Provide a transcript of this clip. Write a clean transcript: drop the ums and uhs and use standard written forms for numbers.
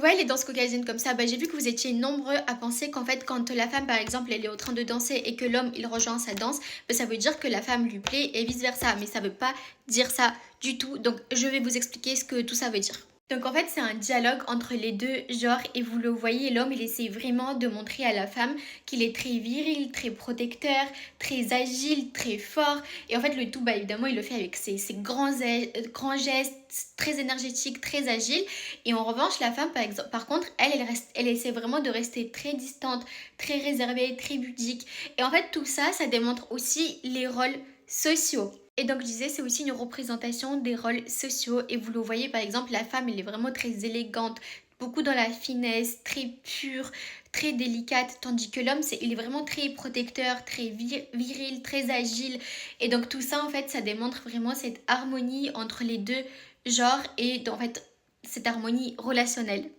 Ouais, les danses caucasiennes comme ça, j'ai vu que vous étiez nombreux à penser qu'en fait, quand la femme, par exemple, elle est en train de danser et que l'homme, il rejoint sa danse, ça veut dire que la femme lui plaît et vice-versa. Mais ça veut pas dire ça du tout. Donc, je vais vous expliquer ce que tout ça veut dire. Donc en fait c'est un dialogue entre les deux genres et vous le voyez, l'homme il essaie vraiment de montrer à la femme qu'il est très viril, très protecteur, très agile, très fort et en fait le tout évidemment il le fait avec ses grands gestes très énergétiques, très agiles et en revanche la femme par exemple, par contre elle essaie vraiment de rester très distante, très réservée, très pudique et en fait tout ça ça démontre aussi les rôles sociaux. Et donc je disais, c'est aussi une représentation des rôles sociaux. Et vous le voyez par exemple, la femme, elle est vraiment très élégante, beaucoup dans la finesse, très pure, très délicate. Tandis que l'homme, il est vraiment très protecteur, très viril, très agile. Et donc tout ça, en fait, ça démontre vraiment cette harmonie entre les deux genres et en fait, cette harmonie relationnelle.